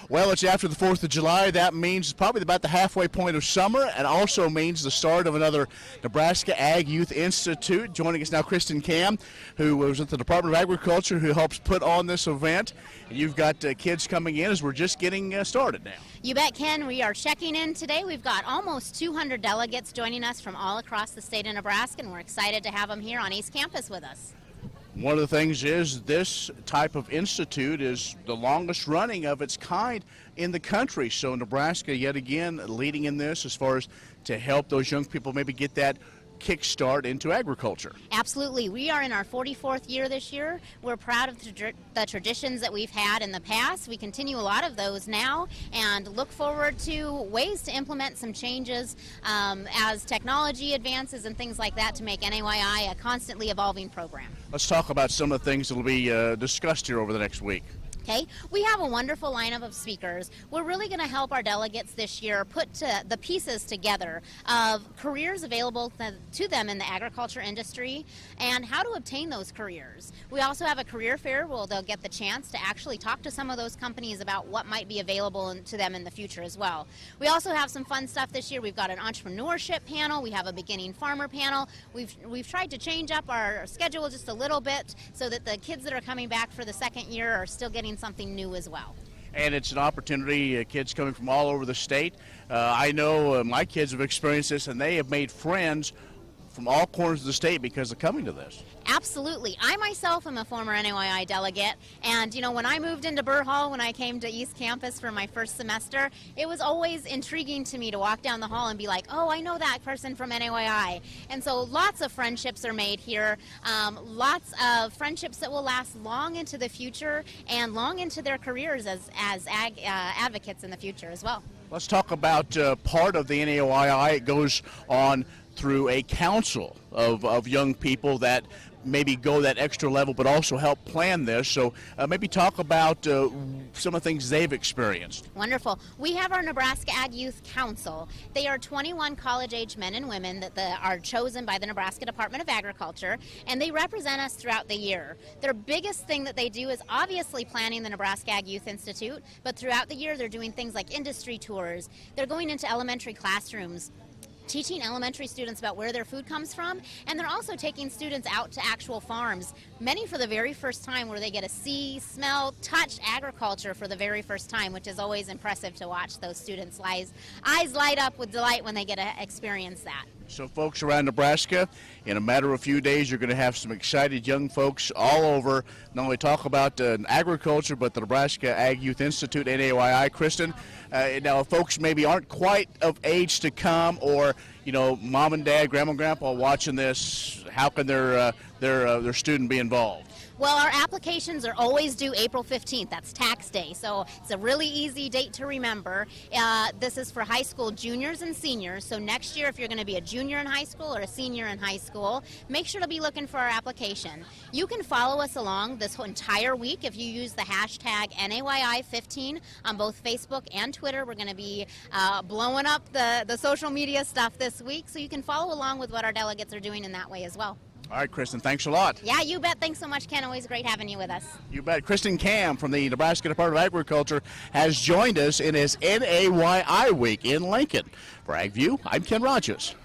Well, it's after the 4th of July. That means probably about the halfway point of summer, and also means the start of another Nebraska Ag Youth Institute. Joining us now, Kristen Cam, who was at the Department of Agriculture, who helps put on this event. And you've got kids coming in as we're just getting started now. You bet, Ken. We are checking in today. We've got almost 200 delegates joining us from all across the state of Nebraska, and we're excited to have them here on East Campus with us. One of the things is this type of institute is the longest running of its kind in the country. So Nebraska, yet again, leading in this as far as to help those young people maybe get that kickstart into agriculture. Absolutely. We are in our 44th year this year. We're proud of the traditions that we've had in the past. We continue a lot of those now and look forward to ways to implement some changes as technology advances and things like that to make NAYI a constantly evolving program. Let's talk about some of the things that will be discussed here over the next week. Okay, we have a wonderful lineup of speakers. We're really going to help our delegates this year put the pieces together of careers available to them in the agriculture industry and how to obtain those careers. We also have a career fair where they'll get the chance to actually talk to some of those companies about what might be available to them in the future as well. We also have some fun stuff this year. We've got an entrepreneurship panel. We have a beginning farmer panel. We've tried to change up our schedule just a little bit so that the kids that are coming back for the second year are still getting something new as well. And it's an opportunity, kids coming from all over the state. I know my kids have experienced this, and they have made friends from all corners of the state because of coming to this. Absolutely. I myself am a former NAYI delegate, and you know, when I moved into Burr Hall, when I came to East Campus for my first semester, it was always intriguing to me to walk down the hall and be like, oh, I know that person from NAYI. And so lots of friendships are made here, lots of friendships that will last long into the future and long into their careers as advocates in the future as well. Let's talk about part of the NAYI. It goes on through a council of young people that maybe go that extra level but also help plan this. So maybe talk about some of the things they've experienced. Wonderful. We have our Nebraska Ag Youth Council. They are 21 college-age men and women that are chosen by the Nebraska Department of Agriculture, and they represent us throughout the year. Their biggest thing that they do is obviously planning the Nebraska Ag Youth Institute, but throughout the year they're doing things like industry tours. They're going into elementary classrooms, teaching elementary students about where their food comes from, and they're also taking students out to actual farms, many for the very first time, where they get to see, smell, touch agriculture for the very first time, which is always impressive to watch those students' eyes light up with delight when they get to experience that. So folks around Nebraska, in a matter of a few days, you're going to have some excited young folks all over, not only talk about agriculture, but the Nebraska Ag Youth Institute, NAYI. Kristen, now if folks maybe aren't quite of age to come, or you know, mom and dad, grandma and grandpa watching this, how can their student be involved? Well, our applications are always due April 15th. That's tax day, so it's a really easy date to remember. This is for high school juniors and seniors, so next year if you're going to be a junior in high school or a senior in high school, make sure to be looking for our application. You can follow us along this whole entire week if you use the hashtag NAYI15 on both Facebook and Twitter. We're going to be blowing up the social media stuff this week, so you can follow along with what our delegates are doing in that way as well. All right, Kristen, thanks a lot. Yeah, you bet. Thanks so much, Ken. Always great having you with us. You bet. Kristen Cam from the Nebraska Department of Agriculture has joined us in his NAYI Week in Lincoln. For AgView, I'm Ken Rogers.